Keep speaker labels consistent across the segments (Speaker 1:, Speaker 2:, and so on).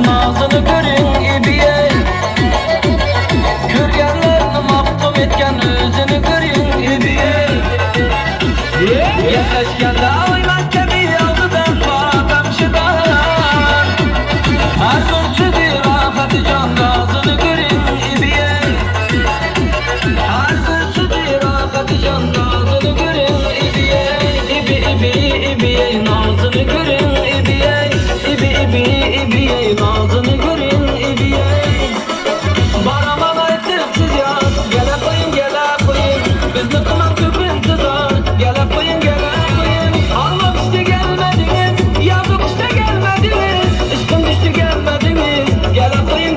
Speaker 1: Nazını görün ibiye, körgenlerini mahkum etken özünü görün ibiye. Yerleşkende oymak gibi aldı ben kamşıdan. Her gün sözü rahatı can nazını görün ibiye. Her gün sözü rahatı can nazını görün ibiye. İbi nazını görün ibiye. İbi nazını görün ibiye. Bana ettirsiz ya, gele koyun bizni kıman köpün tızar. Gele koyun almak işte gelmediniz, yazık işte gelmediniz. İşkım düştü gelmediniz, gele koyun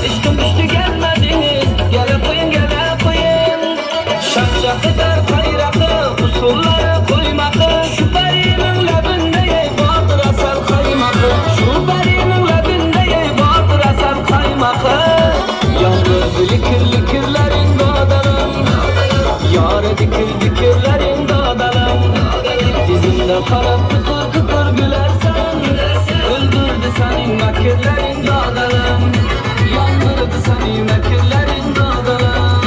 Speaker 1: İşkım düştü gelmediniz, gele koyun Şak eder kayrakı, usulları koymakı. Şu berinin lebinde ye vardır asal kaymakı. Şu berinin lebinde ye vardır asal kaymakı. Yandı likirlerin dağdarım, yâre dikirlerin dağdarım. Dizimde kalıp kıkır gülersen, öldürdü senin nakirlerin dağdarım. Yandırdı senin nakirlerin dağdarım.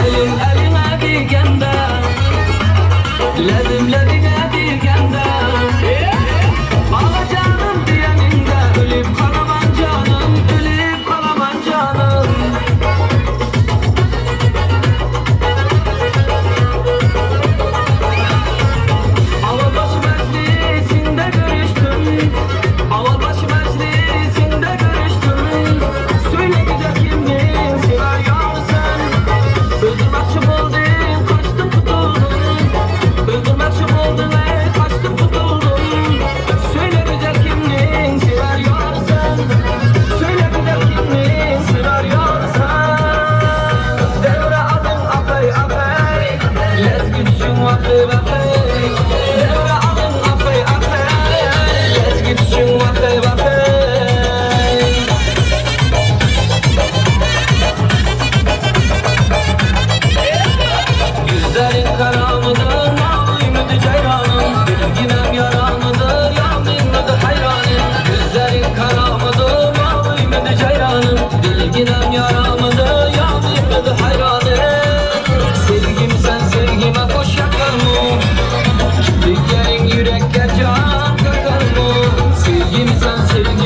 Speaker 1: Eline digende, lebine digende. Ağla canım diyeninde, ölüp kalaman canım, ölüp kalaman canım. Avabaşı meclisinde görüştüm, Avabaşı meclisinde görüştüm. Söyle güzel kimdin, sever yar sen. Öldürmekçi oldun, kaçtın tutuldun. Öldürmekçi oldun, kaçtın tutuldun. Söyle güzel kimdin, sever yar sen. Söyle güzel kimdin, sever yar sen. Devre adın afey afey, lezgitçin vafey vafey. Devre adın afey afey, lezgitçin vafey vafey. Yüzlerin karanlıdır, mavi müdü ceyranım. Bilginem yaranıdır, yandığındadır hayranım. Yüzlerin karanlıdır, mavi müdü ceyranım. Bilginem yaranıdır, yandığındadır hayranım. Sevgim sen sevgime koş yakar mı? Diklerin yürekke can kakar mı? Sevgim sen sevgime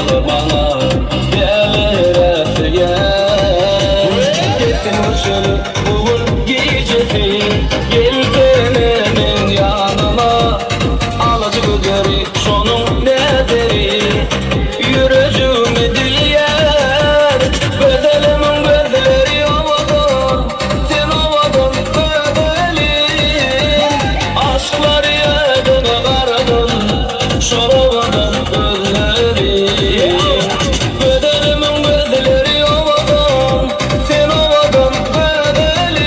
Speaker 1: dağı bana gelir ettiyen. Gittin uçurup bugün gecesi, gel senenin yanıma. Alacı güderi şonun nederi, yürücüğümü diyer. Bedelimin bedeleri havadan, sen havadan bedelin. Aşklar yedine karadan, şoravadan özlerim. Bedelimin bedeleri havadan, sen havadan bedelin.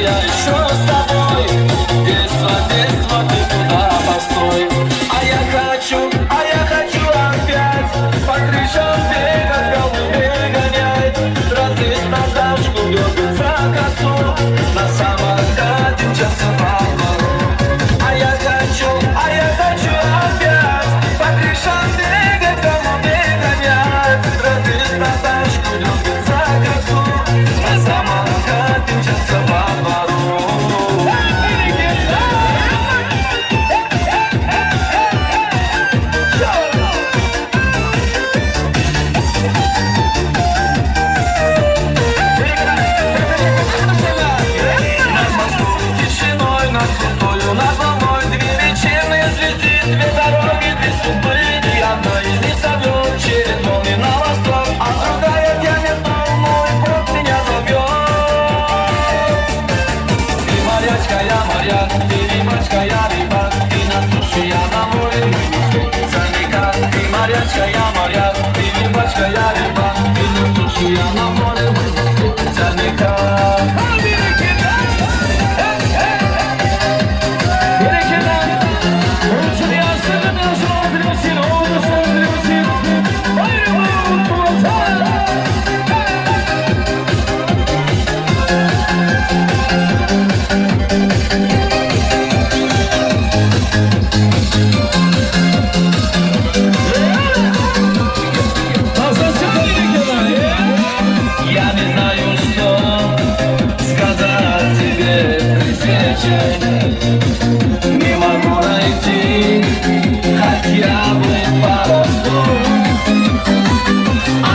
Speaker 1: я еще с тобой. Детство, детство, ты куда постой. А я хочу опять по крышам бегать, голубей гонять, разлезть на дачку, дергать за косу, на самокате мчаться по двору. А я хочу опять по крышам бегать, голубей гонять, разлезть на дачку, дергать за косу, на самокате мчаться по двору. Над волной две вечерние звезды, две дороги, две судьбы. И одна из них зовет через волны на восток, а другая тянет волной, Бог меня зовет. Ты морячка, я моряк, ты рыбачка, я рыбак, ты на суше, я на море, мы не встретимся никак. Ты морячка, я моряк, ты рыбачка, я рыбак, ты на суше, я на море, мы не встретимся никак. Я не знаю, что сказать тебе при встрече. Не могу найти хотя бы пару слов. А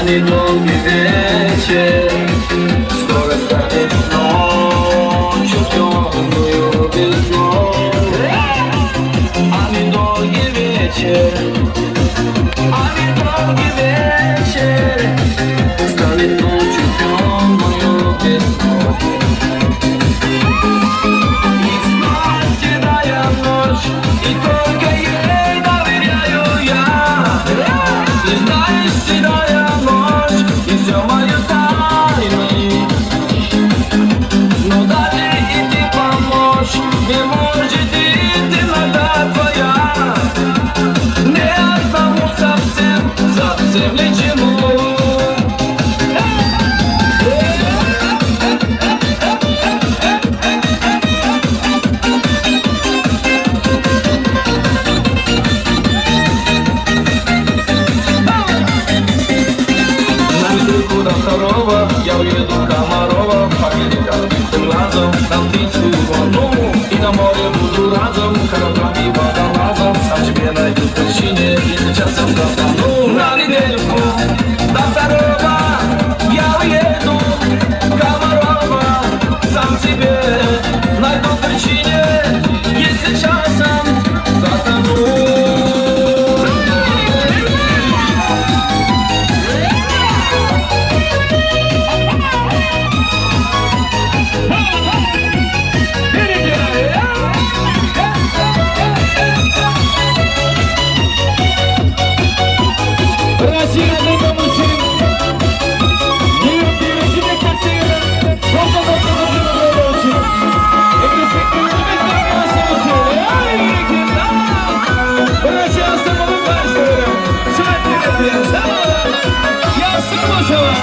Speaker 1: недолгий вечер скоро станет ночью темную без снов. А недолгий вечер станет ночью темную без снов. И снова седая ночь, и только ей доверяю я. Ты знаешь, седая ночь, и все мое тайны. Но даже и ты помочь не может, и ты иногда твоя. Не одному совсем ничему. До второго я уеду в Комарова, по берегам битым глазом, там тысячу волну, и на море буду разом, кораблем и водолазом, сам себе найду причине, и сейчас я вдохну на недельку. До второго я уеду в Комарова, сам себе найду причине, если часом затону.
Speaker 2: Россия для мужчин. Не любили себе квартиры. Просто очень. Это секретный случай. Россия самого мастера. Я слушаю вас.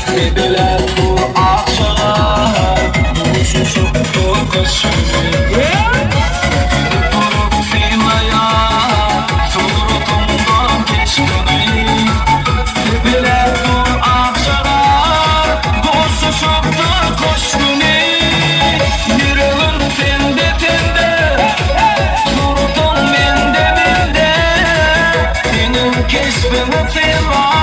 Speaker 1: Sevilen bu akşamlar buluşup kokuşuyor. Durup filmaya surutumdan geçmeyi. Sevilen bu akşamlar buluşup kokuşuyor. Yüreğim tende tende, surutum mende mende. Senin keşfini filmaya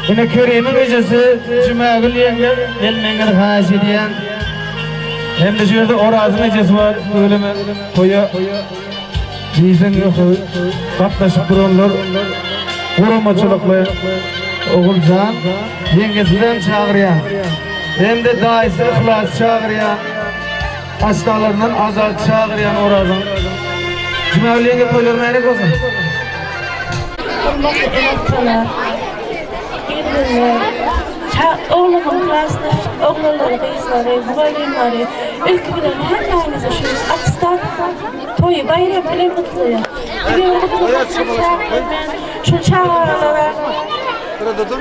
Speaker 2: Yine Kerim'in gecesi Cuma günü yenge gelmeyenler haş ediyen. Hem de şurada Oraz'ın gecesi var. Bölümü koya bizden yok. Katlaşıp duranlar korumaçılıklı Oğulcan yengesinden çağırıyan. Hem de daisi ihlas çağırıyan. Hastalarından azat çağırıyan Oraz'ın. Cuma günü yenge koyularına erik olsun.
Speaker 3: Hürmetli emekçiler, oğlumun klasdaş, oğulları, kızları, muallimleri, ülkülerin hemlerinize şu akstan toyu bayram bile mutluyum. Şu çağrılara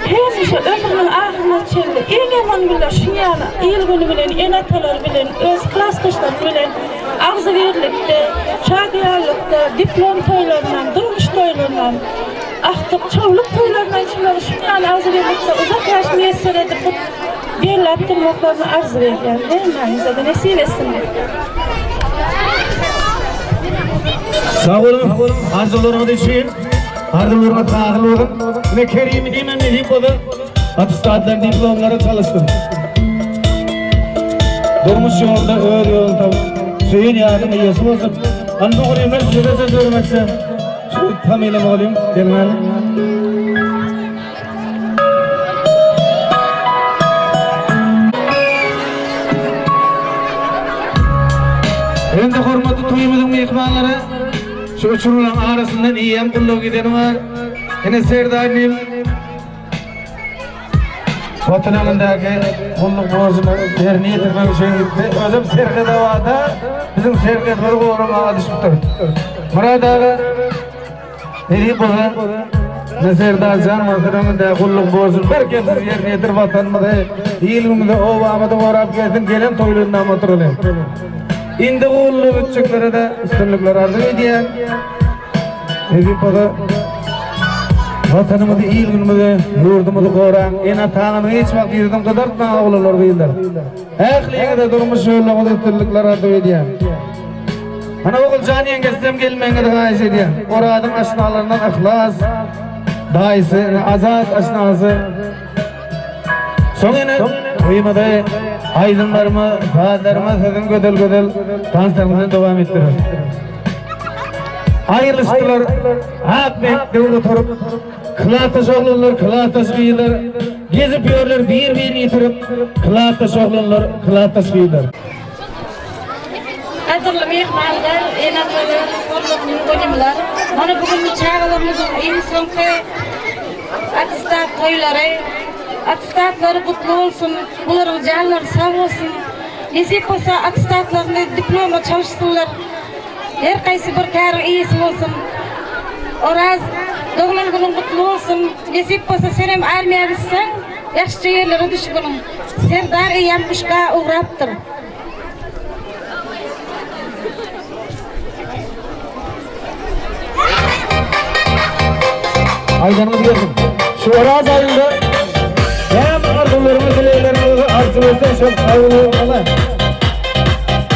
Speaker 3: hemşe ömrünün ahirine çevri. En yaman güller şu yana, il günü bilen, en atalar bilen, öz klasdaşlar bilen, ağzı verirlikte, şagiyarlıkta, diplom toylarından, durmuş toylarından, ahtıp çavluk toylarından içinleri şu yana ağzı verirlikte uzaklaş müyesser edip bu yerli attırmaklarını arz verirler. Hemlerinize de nesip etsin.
Speaker 2: Sağ olun, arzularımı için, arzularıma tağıl olun. Ne Kerim'i diyeyim, ne diyeyim o da atestatlar diplomlara çalıştım. Durmuş yolda, öğür yolda, suyun yardım iyisi olsun. Anlı olayım ben size söz vermeksem. Şu tam eylem olayım, gelmeli. Hem de hürmetli toyumuzun mehmanları, şu uçurulan arasından iyiyem kulluğu gideni var. Yine Serdar'ın vatanındaki kulluk borcunu yerine getirmek için gitti. Özüm Serket Hava'da bizim Serket bir koruma düşüptür. Murat ağa, ne diyeyim bana? Ne Serdar Can vatanında kulluk borcunu berkemsiz yerine getir vatanımda. İlgimde ovamda uğrap geldin, gelen toyluğundan oturalım. İndi kulluk ütçüklere de üstünlükler arzu ediyen. Ne diyeyim bana? Vatanımızı, il günümüzü, yurdumuzu koran, en atağını hiç vakit yurdum kadar da oğullar değiller. Ehliye de durmuş yollamız üstünlükler arzu ediyen. Ana Oğulcan yengesizem gelmeyene de gayet ediyen. Oradın aşinalarından ihlas, daisi, azat aşinası, Son ene uyumada aydınlarımı, saatlerime sözün gödel danslarımızı devam ettirir. Ayrılıştılar, Ahmet'te oturup, kılataş oğlanlar, kılataş gıyılar, gezip yorlar, bir yitirip, kılataş oğlanlar, kılataş gıyılar.
Speaker 4: Qadrli mehmonlar, enalar, hurmatli qo'shnilar, mana bugungi chaqalarımızın en so'nggi attestat to'ylari, attestatlari qutlu olsun, buların canları sağ olsun. Nasip bo'lsa attestatlarni diploma çalışsınlar. Her qaysi bir kari iyisi olsun. Oraz doğulan günün qutlu olsun. Nasip bo'lsa sen hem armiya bitsen, yaxshi yerlere düşkünüm. Serdar iyam ishga uğraptır.
Speaker 2: Aydanımız geldim. Şu Oraz ayında hem arzularımız, dileklerimizi arzulayırsan çok hayırlı olmalı.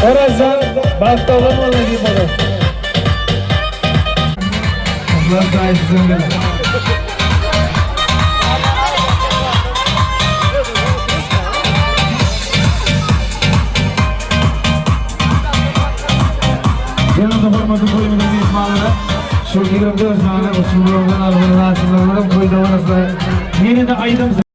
Speaker 2: Oraz'dan başta olamalı diyeyim bana. Allah sayesinde gelin. Yanında formatı koymadan bir ismalara şu 24 saniye uçumluğundan algılı nasıllarına koyduğunuzda yeni de aydım